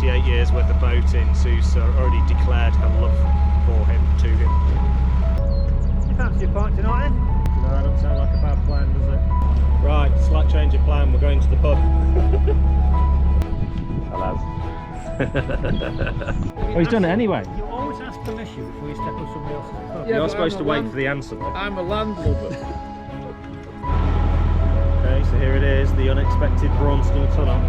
28 years worth of boating, Sue's already declared her love for him, to him. You fancy a pint tonight then? No, that doesn't sound like a bad plan, does it? Right, slight change of plan, we're going to the pub. Hello. Well, he's done it anyway. You always ask permission before you step on somebody else's pub. Yeah, you're supposed to wait for the answer though. I'm a landlubber. Okay, so here it is, the unexpected Braunston tunnel.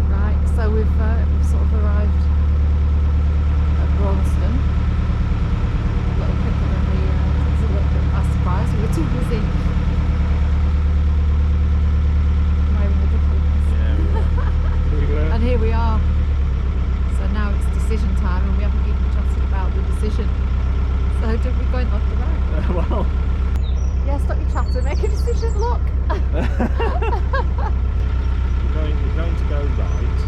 Right, so we've sort of arrived at Braunston. A little quicker than we was a little bit by surprise. We were too busy. And here we are. So now it's decision time, and we haven't even chatted about the decision. So did we go in left or right? Well, yeah, stop your chatter, make a decision. Look. we're going to go right.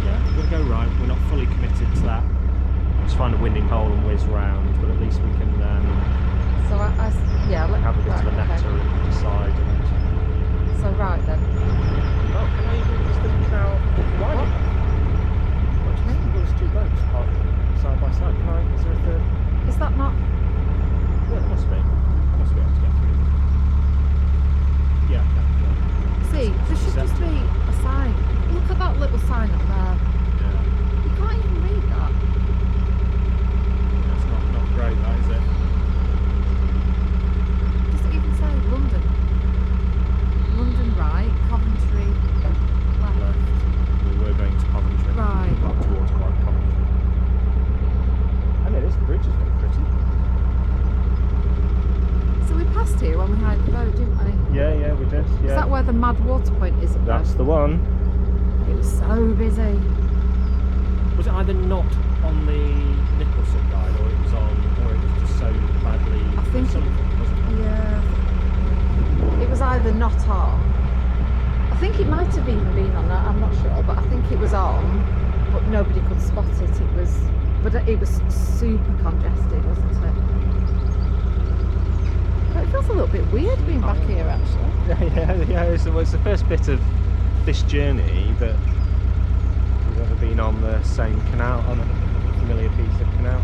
Yeah, we're going to go right. We're not fully committed to that. Just find a winding hole and whiz round, but at least we can. So yeah, let's have a bit of a nectar and decide. So right then. Oh, can I even just think now? Why? What do you mean? Well, there's two boats parked side by side. Can I? Is there a third? Is that not? Yeah, it must be. Must be able to get through. Yeah. See, there should just be a sign. Look at that little sign up there. Yeah. You can't even read that. That's not great, that is it? Does it even say London? London right, Coventry left. We were going to Coventry. Right. Not towards quite Coventry. I know this bridge is very pretty. So we passed here when we hired the boat, didn't we? Yeah, we did. Yeah. Is that where the mad water point is up there? That's the one. It was so busy. Was it either not on the Nicholson guide, or it was just so badly? I think something, wasn't it? Yeah. It was either not on. I think it might have even been on that. I'm not sure, but I think it was on. But nobody could spot it. It was super congested, wasn't it? But it feels a little bit weird being back here, actually. Yeah. It's the first bit of this journey that we've ever been on the same canal, on a familiar piece of canal.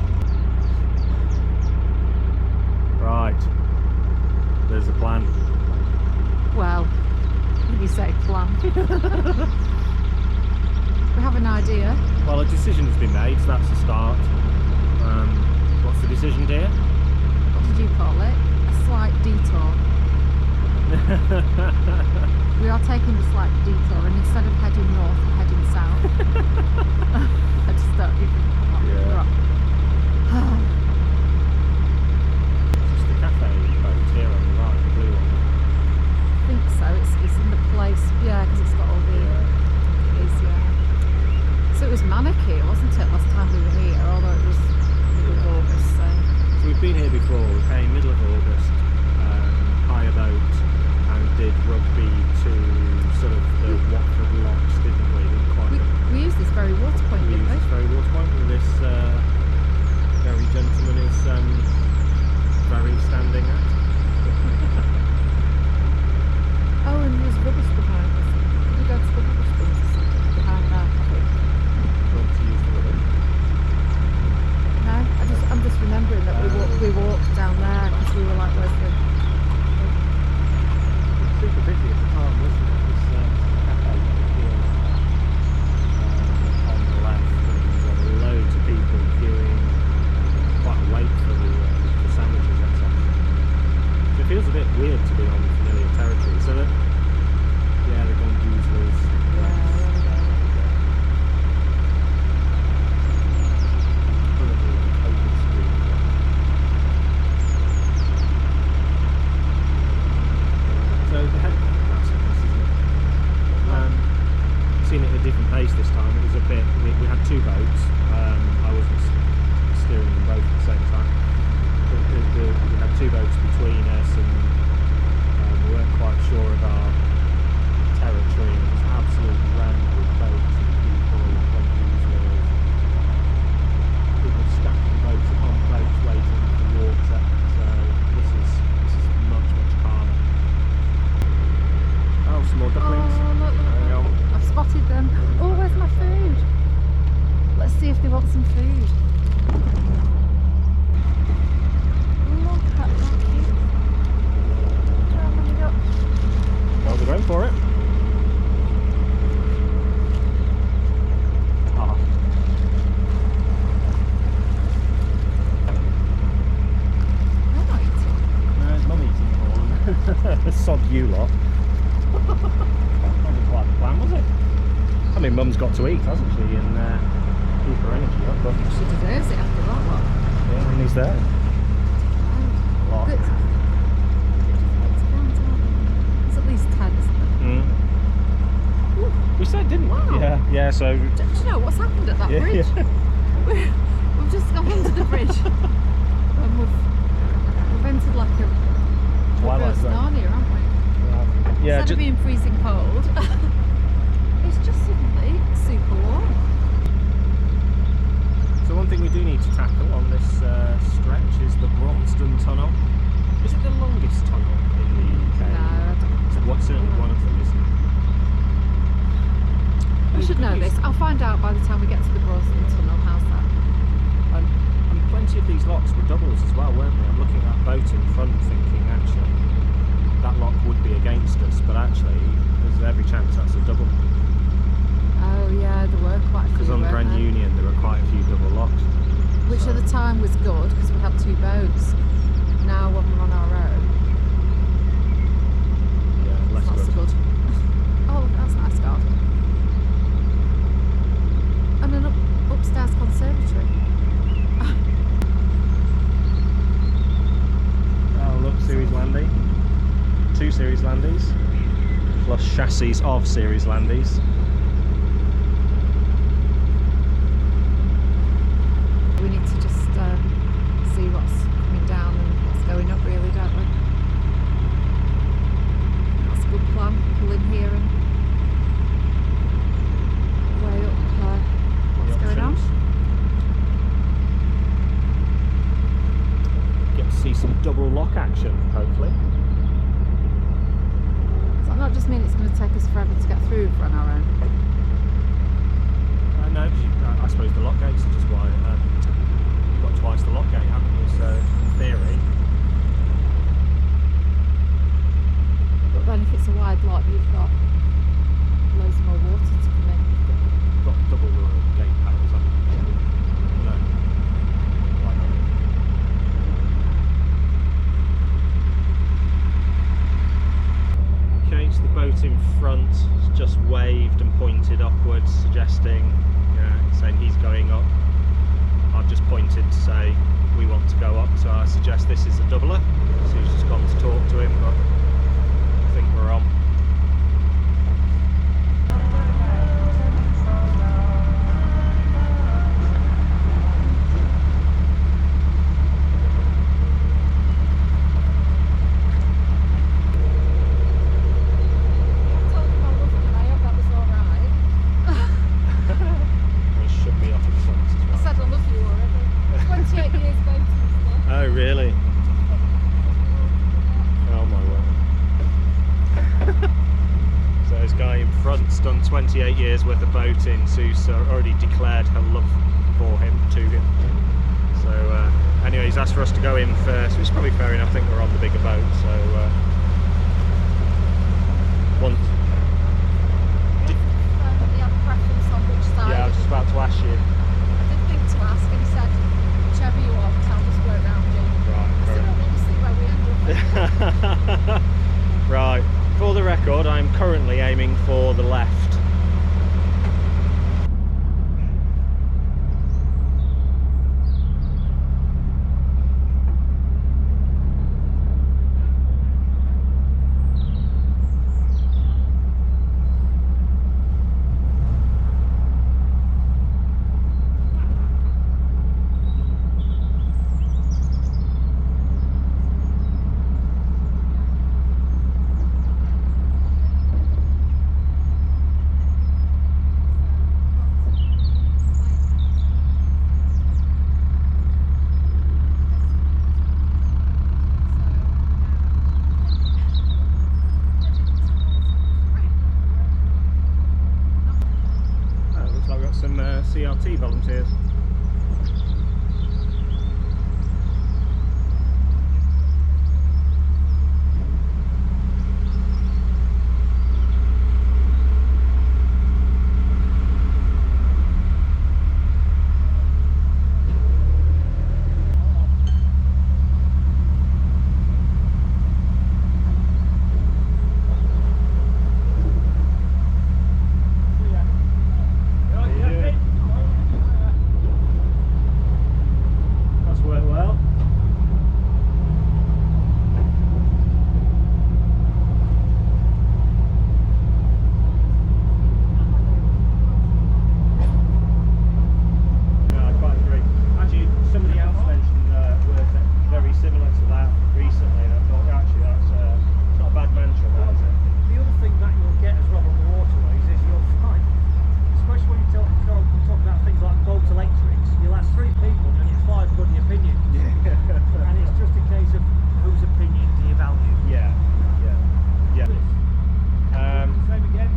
Right, there's a plan. Well, when you say plan. We have an idea. Well, a decision has been made, so that's the start. What's the decision, dear? What did you call it? A slight detour. We are taking the slight detour, and instead of heading north, we're heading south. I just don't even know. Just the cafe boat here on the right, the blue one. I think so. It's in the place, yeah, because it's got all the. It is, yeah. So it was manic here, wasn't it, last time we were here? Although it was middle of August, so we've been here before. We came middle of August, hire boat, and did rugby to sort of the Watford locks, didn't we? We used this very water point, didn't we? This very water point, and this very gentleman is very standing at. Oh, and there's rubbish behind us. Did you go to the rubbish bins or something behind that? Want to use the rubbish? No, I'm just remembering that we walked down there because we were like, where's the... It's super busy at the time, wasn't it? This cafe here on the left, and there were loads of people queuing quite late for the sandwiches, etc. So it feels a bit weird to be on familiar territory. So that, yeah, the gondolas. Seen it at a different pace this time. It was a bit. We had two boats. I wasn't steering them both at the same time. We had two boats between us, and Sod you lot. Wasn't quite the plan, was it? I mean, Mum's got to eat, hasn't she? And keep her energy up. But She deserves it after that lot. yeah, and he's there. A lot. Good. It's at least 10, isn't it? Mm. Ooh, We said, didn't we? Wow. Yeah, yeah. So do you know what's happened at that yeah, bridge? yeah. We've just gone under the bridge and we've entered like a Twilight reverse Zone. Narnia, haven't we? Yeah, Instead of being freezing cold, it's just suddenly super warm. So one thing we do need to tackle on this stretch is the Braunston tunnel. Is it the longest tunnel in the UK? No, I don't. It's certainly one of them, isn't it? We should know this. I'll find out by the time we get to the Braunston tunnel. How's that? And plenty of these locks were doubles as well, weren't they? I'm looking at that boat in front thinking, actually, that lock would be against us, but actually, there's every chance that's a double. Oh yeah, there were quite a few. Because on weren't Grand there? Union, there were quite a few double locks. Which at the time was good because we had 2 boats. Now when we're on our own, Yeah, less it's not so good. good. Oh, that's a nice garden. And an upstairs conservatory. Oh, look, series landing. 2 series landies, plus chassis of series landies. We need to just see what's coming down and what's going up, really, don't we? That's a good plan. Pull in here and way up. What's going on? Get to see some double lock action, hopefully. Does that not just mean it's going to take us forever to get through if we're on our own? No, 'cause I suppose the lock gates are just wide. You've got twice the lock gate, haven't you? So, in theory. But then if it's a wide lot, you've got loads more water to come in. You've got double the gate paddles, haven't you? No. Why not? Okay, so the boat in front has just waved and pointed upwards, suggesting, saying he's going up. I've just pointed to say we want to go up, so I suggest this is a doubler. So he's just gone to talk to him, but I think we're on. Oh really? Oh my word. So this guy in front's done 28 years worth of boating. Sue's already declared her love for him, to him. So anyway, he's asked for us to go in first, which is probably fair enough. I think we're on the bigger boat, so yeah, I was just about to ask you. I did think to ask, and he said, whichever you want, I'll just go around you. Right, I said, well, we'll see where we end up. Right, for the record, I'm currently aiming for the left. recently, and I thought, actually, that's it's not a bad mantra, that, is it? The other thing that you'll get as well on the waterways is you'll find, especially when you talk about things like boat electrics, you'll ask 3 people and get 5 bloody opinions. Yeah. And it's just a case of whose opinion do you value. Yeah. Same again.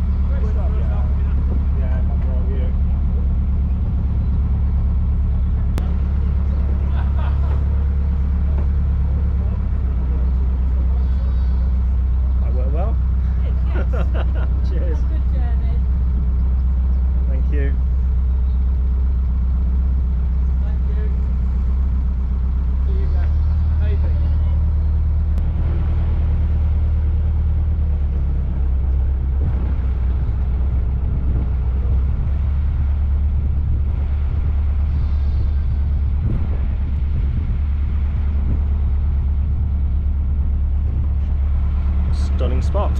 Yeah, not wrong here. That worked well. Yes. Cheers. Good journey. Thank you. Thank you. Here you go. Maybe. Stunning spot.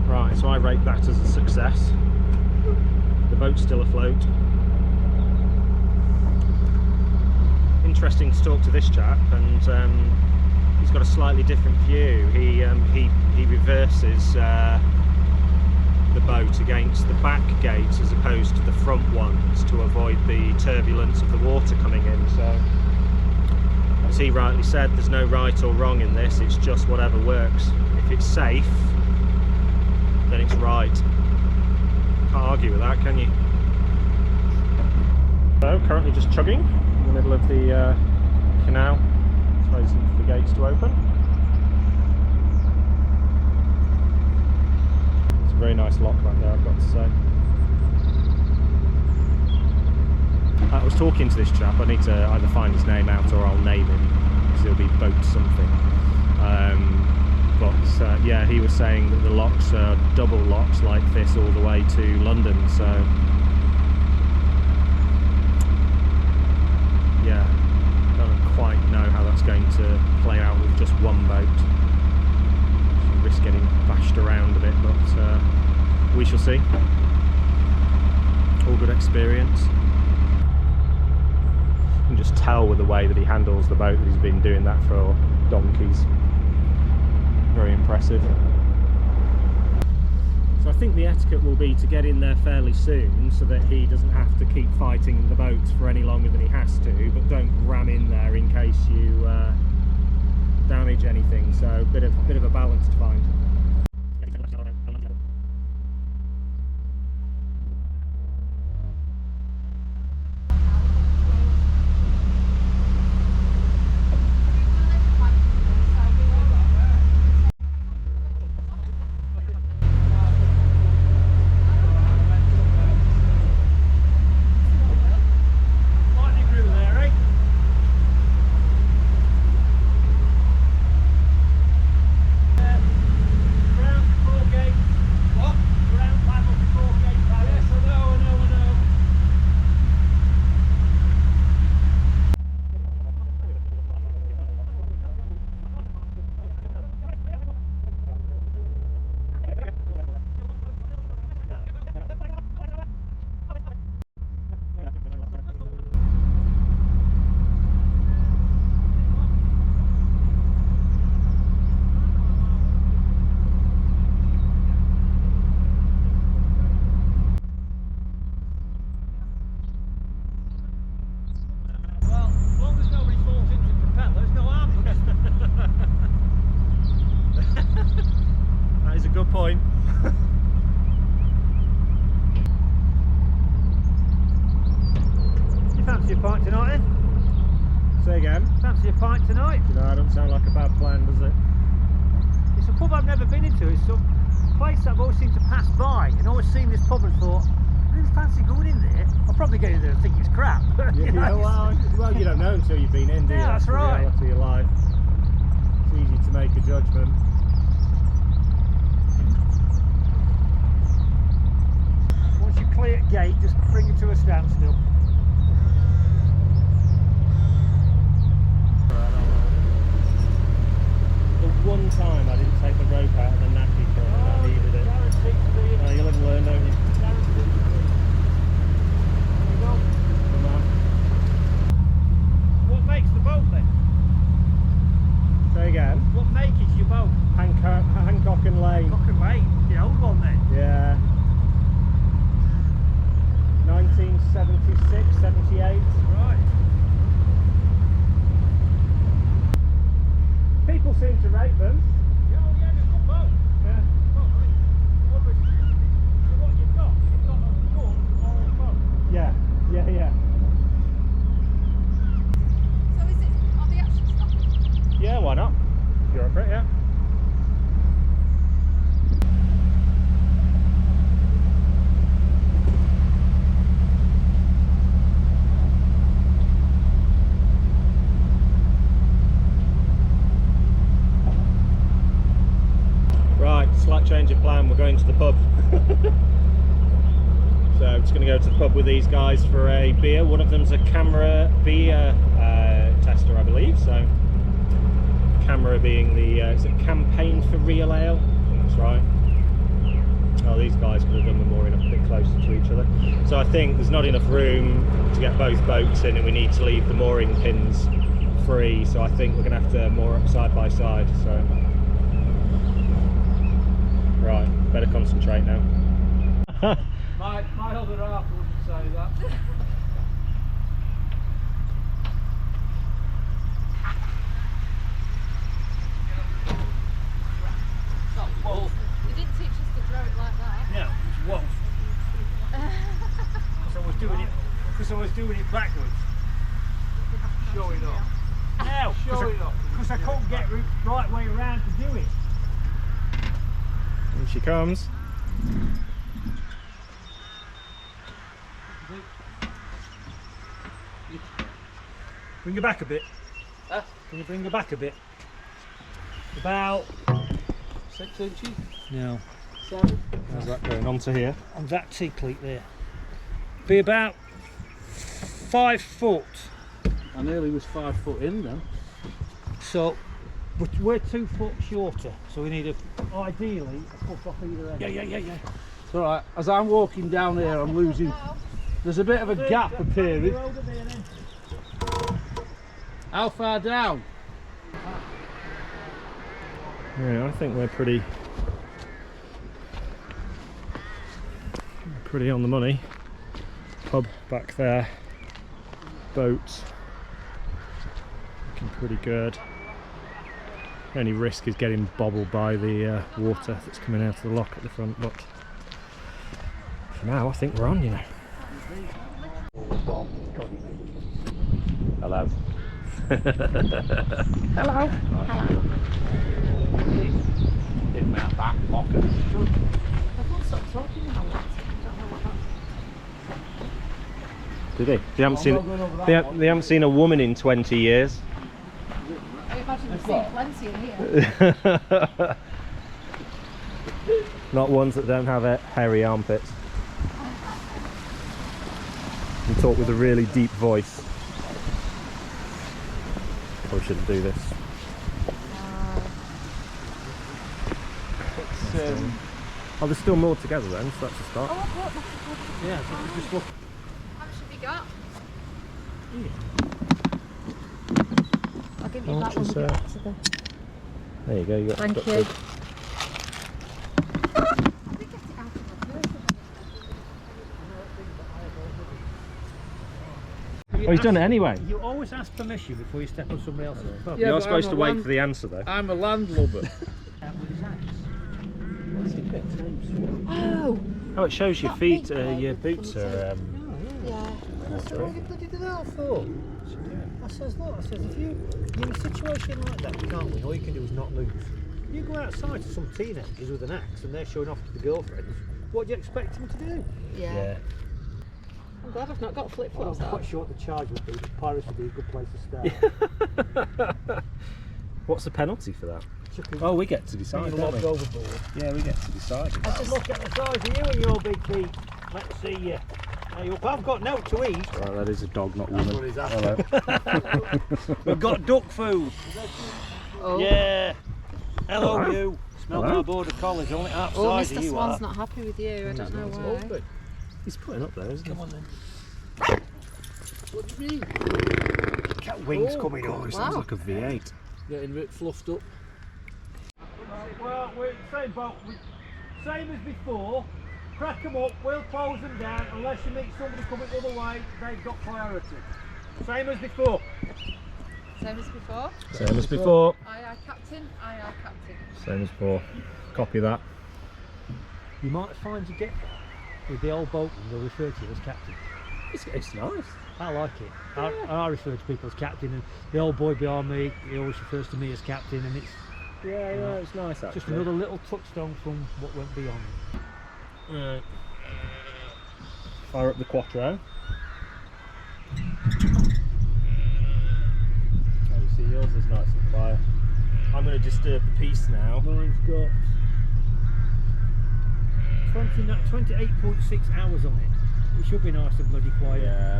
Right, so I rate that as a success. The boat's still afloat. Interesting to talk to this chap, and he's got a slightly different view. He reverses the boat against the back gates as opposed to the front ones to avoid the turbulence of the water coming in. So, as he rightly said, there's no right or wrong in this, it's just whatever works. If it's safe, then it's right. Can't argue with that, can you? So, currently just chugging in the middle of the canal, just waiting for the gates to open. Very nice lock back there, I've got to say. I was talking to this chap. I need to either find his name out or I'll name him, because he'll be boat something. Yeah, he was saying that the locks are double locks like this all the way to London, so yeah, I don't quite know how that's going to play out with just one boat. Risk getting bashed around a bit, but we shall see. All good experience. You can just tell with the way that he handles the boat that he's been doing that for donkeys. Very impressive. So I think the etiquette will be to get in there fairly soon so that he doesn't have to keep fighting the boats for any longer than he has to, but don't ram in there in case you damage anything. So a bit of a balance to find. Point. You fancy a pint tonight, then? Say again? Fancy a pint tonight? You know, I don't sound like a bad plan, does it? It's a pub I've never been into. It's some place that I've always seemed to pass by and always seen this pub and thought, I really fancy going in there. I'll probably go in there and think it's crap. Yeah, well, you don't know until you've been in, do you? Yeah, that's the right. reality of life. It's easy to make a judgment. Once you clear gate, just bring it to a standstill. The one time I didn't take the rope out of the nappy cord and I needed it. You'll live and learn, don't 76, 78. Right. People seem to rate them. Yeah, oh yeah, they're good boat. Yeah. Well, I mean, obviously, so what you've got a good old boat. Yeah. Yeah. Yeah. So is it, are they actually stopping? Yeah. Why not? If you're up for it, yeah. Right, slight change of plan, we're going to the pub. So I'm just going to go to the pub with these guys for a beer. One of them's a camera beer tester, I believe. So camera being the, is it Campaign for Real Ale? I think that's right. Oh, these guys could have done with mooring up a bit closer to each other. So I think there's not enough room to get both boats in and we need to leave the mooring pins free. So I think we're going to have to moor up side by side. So. Right, better concentrate now. My other half wouldn't say that. Wolf. They didn't teach us to throw it like that. No, it's wolf. So I was doing it, because I was doing it backwards. Showing off. No, Showing off. because I couldn't get the right way around to do it. And she comes. Bring her back a bit. Can you bring her back a bit? About 6 inches. no, 7. How's that going? On to here. on that T-cleat there. Be about 5 foot. I nearly was 5 foot in then. So we're 2 foot shorter. So we need ideally a foot off either end. Yeah. It's alright. As I'm walking down here, I'm losing. There's a bit of a gap appearing. You're over there then. How far down? Yeah, I think we're pretty on the money. Pub back there. Boats. Looking pretty good. Only risk is getting bobbled by the water that's coming out of the lock at the front, but for now I think we're on, you know. Hello. Hello. Hello. In my back pocket. Everyone stop talking now. Did they? They haven't seen. They haven't seen a woman in 20 years. I imagine they've seen plenty in here. Not ones that don't have hairy armpits. You talk with a really deep voice. Probably shouldn't do this. Oh, there's still more together then, so that's a start. Yeah, so we just look. How much have you got? I'll give How you much that one. is, We'll get back to the... There you go, you got Thank got you. the- How did we get it out of the purse? Oh, he's done it anyway. You always ask permission before you step on somebody else's pub. Yeah, You're but supposed I'm to a wait land- for the answer though. I'm a landlubber. With his axe. Oh, Oh, it shows your Not feet, big, though, your the boots front are. yeah. And I said, what have you bloody done that for? I says, look, I says, if you're in a situation like that, you can't win. All you can do is not lose. You go outside to some teenagers with an axe and they're showing off to the girlfriends. What do you expect them to do? Yeah. I'm glad I've not got flip flops. I'm quite sure what the charge would be, but Paris would be a good place to start. What's the penalty for that? Chucking Oh, we get to decide. your Don't logs we? overboard. Yeah, we get to decide. I said, look at the size of you and your big feet. Let's see you. Now, you I've got no to eat. Right, that is a dog, not That's woman. what he's after. Hello. We've got duck food. Oh. Yeah. Hello, Hello. you. Smell Hello. my border collies only outside Oh, of Mr. you Swan's are. not happy with you. I don't know why. He's putting up there, isn't he? Come on then. What do you mean? Got wings Oh, coming Oh, up. he sounds Wow. like a V8. Getting a bit fluffed up. Well, we're same boat. Same as before. crack them up, we'll close them down. Unless you meet somebody coming the other way, they've got priority. Same as before. Same as before. Same as before. Aye, aye, Captain. Aye, aye, Captain. Same as before. Copy that. You might find you get with the old boatman, they'll refer to you as captain. It's nice. I like it. I refer to people as captain, and the old boy behind me, he always refers to me as captain, and it's Yeah, it's nice actually. just another little touchstone from what went beyond. Right. Fire up the Quattro. Okay, you see yours is nice and quiet. I'm going to disturb the piece now. Mine's got 28.6 hours on it. It should be nice and bloody quiet. Yeah,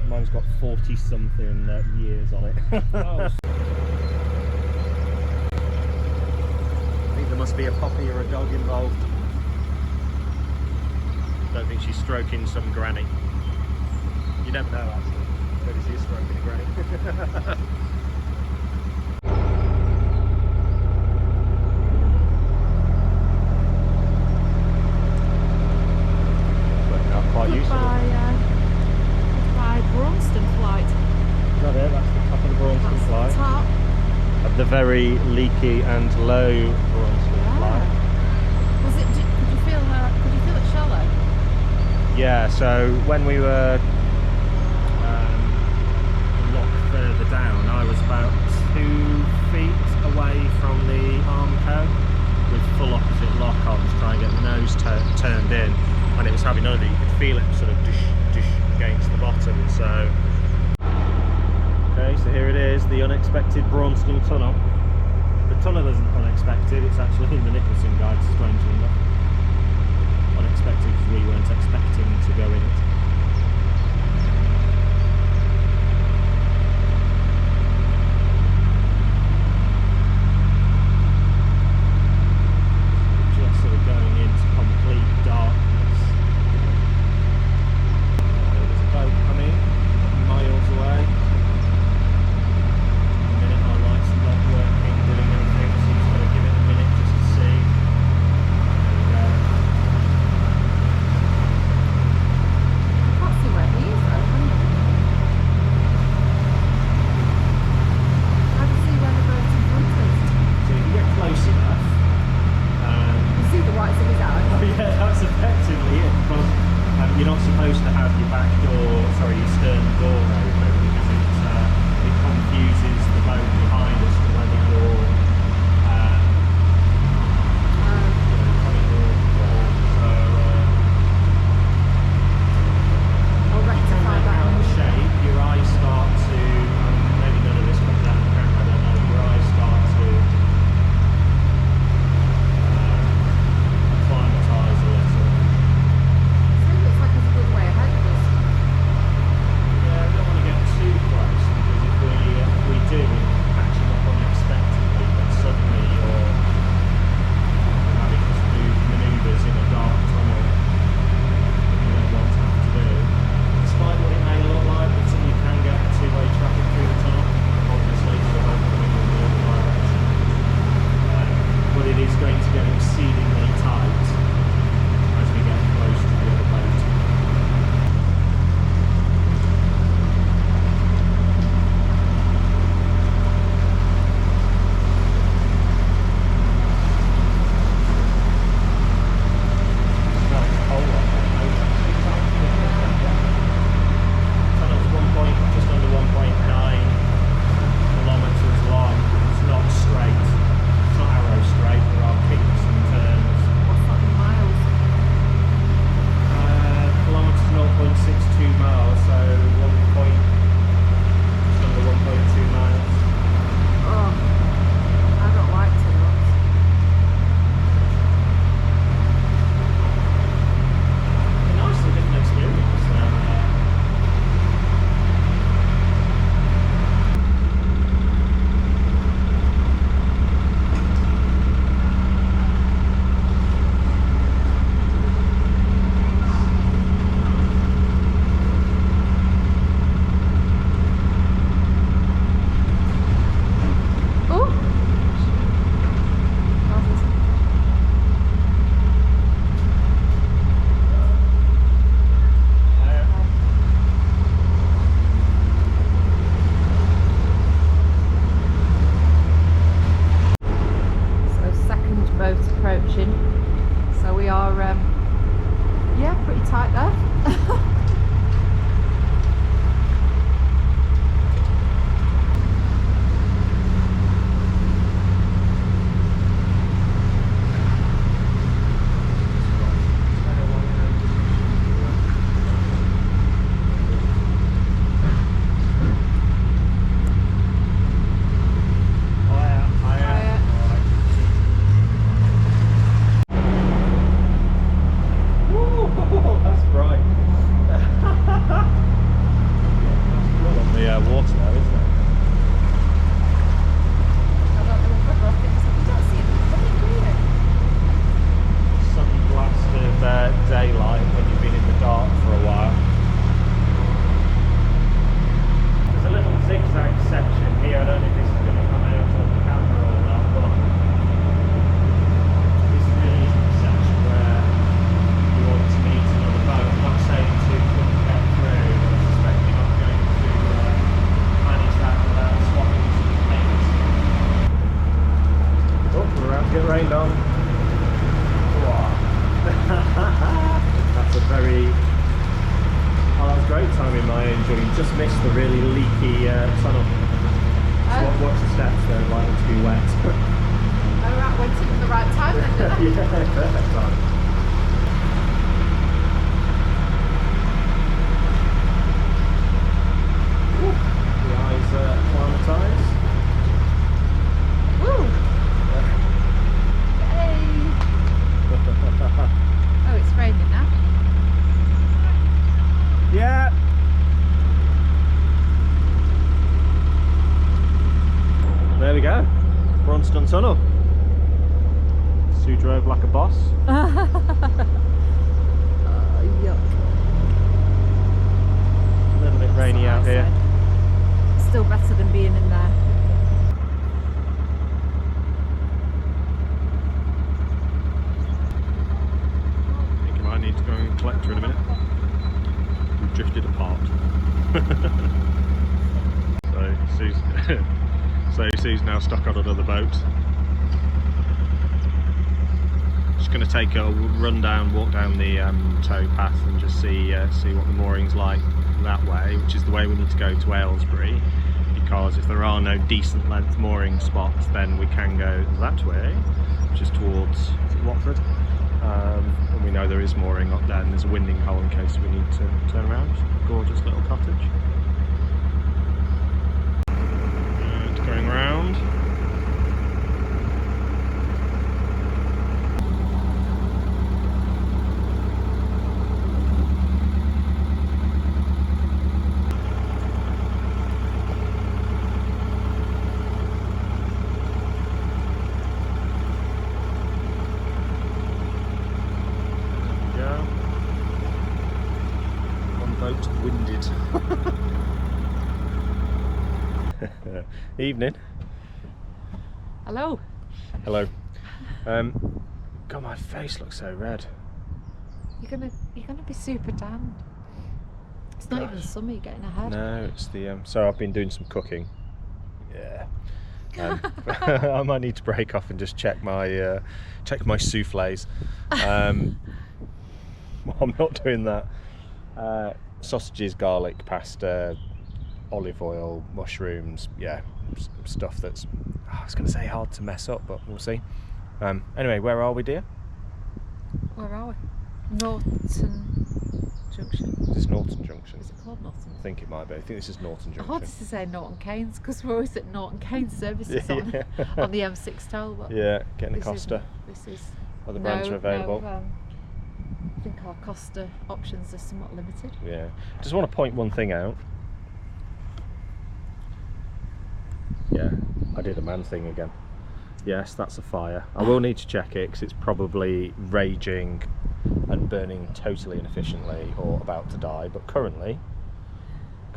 mine's got 40 something years on it. Oh, I think there must be a puppy or a dog involved. Don't think she's stroking some granny. You never know actually. Maybe she's stroking a granny. Working out quite useful. Goodbye, Braunston flight. Is that it? That's the top of the Braunston That's flight. the top. Of the very leaky and low Braunston flight. Was it? Could you feel her? Could you feel it shallow? Yeah, so when we were a lot further down, I was about 2 feet away from the Armco with full opposite lock on to try and get the nose turned in, and it was having none of it. You could feel it sort of dish against the bottom. So, okay, so here it is, the unexpected Braunston tunnel. The tunnel isn't unexpected, it's actually in the Nicholson guide, strangely enough. Unexpected because we weren't expecting to go in it. Just sort of going into complete darkness. There's a boat coming miles away. The minute our lights are not working, doing anything, so you've got to give it a minute just to see. There we go. I can't see where he is though, can you? How do you see where the boat's in front is? So if you get close enough, You see the whites of his eyes. oh yeah, that's effectively it. Because you're not supposed to have your back door, sorry, your stern door open because it confuses the boat behind us to whether you're coming or so. I'll rectify that. Out of shape, your eyes start to, maybe none of this comes out in the camera, I don't know, your eyes start to acclimatise a little. So it looks like there's a good way ahead of us. Yeah, we don't want tight there. Daylight when you've been in the dark for a while. There's a little zigzag section here. I don't know if this is going to come out on the camera or not, but this really is the section where you want to meet another boat. I'm not saying to couldn't get through, but I suspect you're not going to manage that without swapping some paint. Oh, we're about to get rained on. That's a very... Oh, that was great timing, my angel. You just missed the really leaky tunnel. So watch the steps, they're likely to be wet. Oh, right, went in at the right time then, didn't I? Yeah, perfect time. The eyes acclimatise. Woo! Hey! Oh, it's raining now. Yeah. There we go. Braunston Tunnel. Sue drove like a boss. Oh, yuck. A little bit rainy out here. Still better than being in there. I think I might need to go and collect her in a minute. We've drifted apart. So Sue's now stuck on another boat. Just going to take a walk down the tow path and just see what the mooring's like that way, which is the way we need to go to Aylesbury, because if there are no decent length mooring spots then we can go that way, which is towards Watford. And we know there is mooring up there and there's a winding hole in case we need to turn around. Gorgeous little cottage. And going round. Winded. Evening. Hello. Hello. God, my face looks so red. You're gonna be super tanned. It's not even summer, you're getting ahead. No, it's the so I've been doing some cooking. Yeah. I might need to break off and just check my soufflés. I'm not doing that. Sausages, garlic, pasta, olive oil, mushrooms, yeah, stuff that's, I was going to say hard to mess up, but we'll see. Anyway, where are we, dear? Where are we? Norton Junction. Is this Norton Junction? Is it called Norton? I think it might be. I think this is Norton Junction. I wanted to say Norton Keynes because we're always at Norton Keynes services on the M6 toll. But yeah, getting a Costa. This is Other brands are available. No, I think our Costa options are somewhat limited. Yeah. Just want to point one thing out. Yeah, I did a man thing again. Yes, that's a fire. I will need to check it because it's probably raging and burning totally inefficiently or about to die. But currently,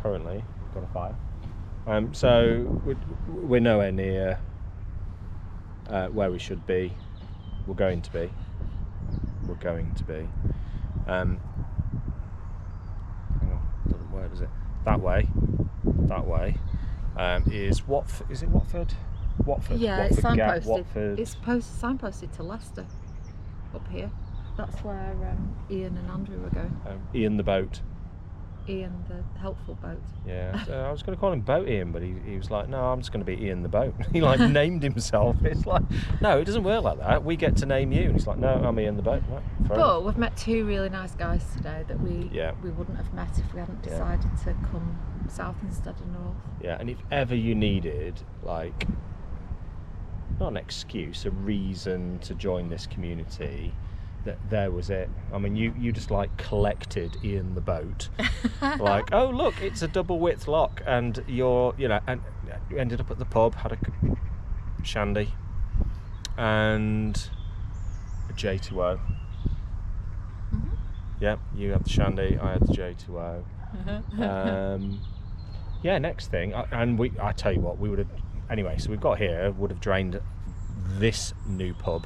we've got a fire. So we're nowhere near where we should be. We're going to be. Hang on, where is it? That way is Watford. Is it Watford? Watford. Yeah, Watford it's signposted. Watford. It's signposted to Leicester up here. That's where Ian and Andrew were going. Ian the boat. Ian the helpful boat. Yeah, so I was going to call him Boat Ian, but he was like, no, I'm just going to be Ian the boat. He like named himself. It's like, no, it doesn't work like that. We get to name you. And he's like, no, I'm Ian the boat. Right, fair enough. But we've met two really nice guys today that we wouldn't have met if we hadn't decided to come south instead of north. Yeah, and if ever you needed, like, not an excuse, a reason to join this community, that there was it. I mean, you just like collected Ian the boat. Like, oh look, it's a double width lock, and you're, you know, and you ended up at the pub, had a shandy and a J2O. Yeah, you had the shandy, I had the J2O. Yeah, next thing, I tell you what, we would have, anyway, so we've got here, would have drained this new pub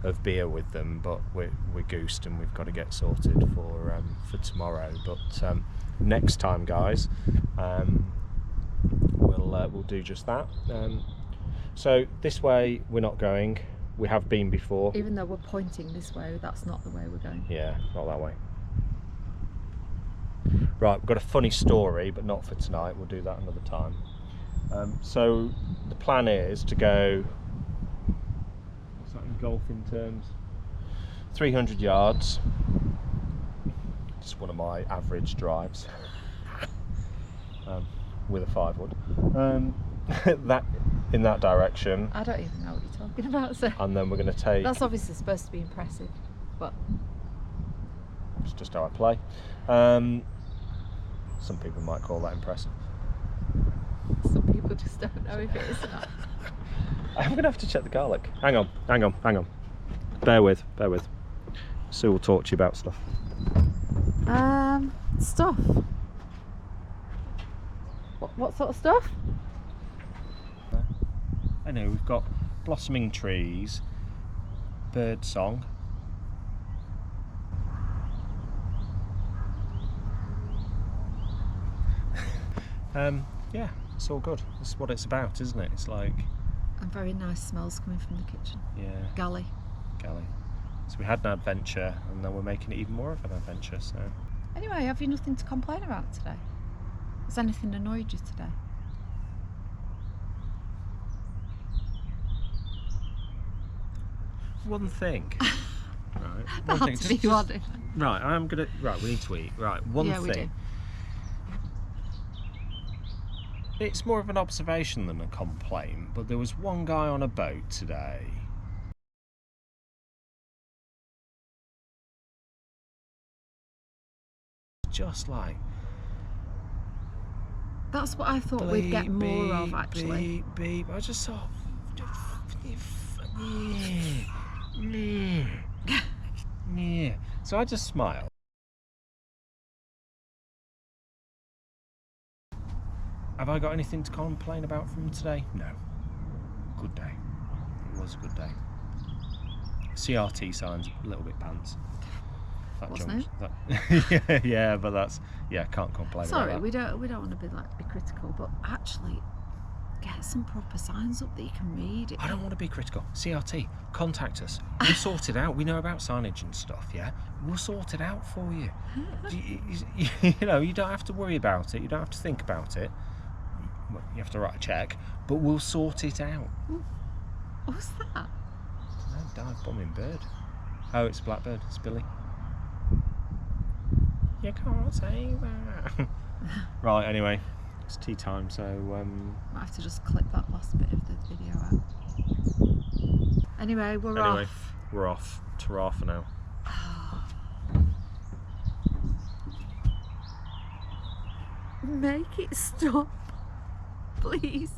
of beer with them, but we're goosed and we've got to get sorted for tomorrow. But next time, guys, we'll do just that. So this way we're not going. We have been before. Even though we're pointing this way, that's not the way we're going. Yeah, not that way. Right, we've got a funny story, but not for tonight. We'll do that another time. So the plan is to go, what's that in golfing terms? 300 yards. Just one of my average drives. With a 5-wood. That in that direction. I don't even know what you're talking about, so. And then we're going to take. That's obviously supposed to be impressive, but. It's just how I play. Some people might call that impressive. Some people just don't know if it is or not. I'm going to have to check the garlic. Hang on. Bear with. Sue will talk to you about stuff. Stuff. What sort of stuff? I know, we've got blossoming trees, bird song. Yeah, it's all good. This is what it's about, isn't it? It's like... And very nice smells coming from the kitchen. Yeah. Galley. So we had an adventure, and then we're making it even more of an adventure, so... Anyway, have you nothing to complain about today? Has anything annoyed you today? One thing. Right. That had to be one. Right, I'm gonna... Right, we need to eat. Right, one Yeah, we thing. It's more of an observation than a complaint, but there was one guy on a boat today. Just like... That's what I thought we'd get more of, actually. Beep. I just thought... So I just smiled. Have I got anything to complain about from today? No. Good day. It was a good day. CRT signs a little bit pants. That Wasn't it? Yeah, but that's... Yeah, can't complain about that. Sorry, we don't want to be critical, but actually get some proper signs up that you can read. I don't want to be critical. CRT, contact us. We'll sort it out. We know about signage and stuff, yeah? We'll sort it out for you. You know, you don't have to worry about it. You don't have to think about it. Well, you have to write a cheque, but we'll sort it out. What's that? No, dive bombing bird. Oh, it's a blackbird. It's Billy. You can't say that. Right, anyway, it's tea time, so... Might have to just clip that last bit of the video out. Anyway, we're off. We're off. Ta-ra for now. Make it stop, please.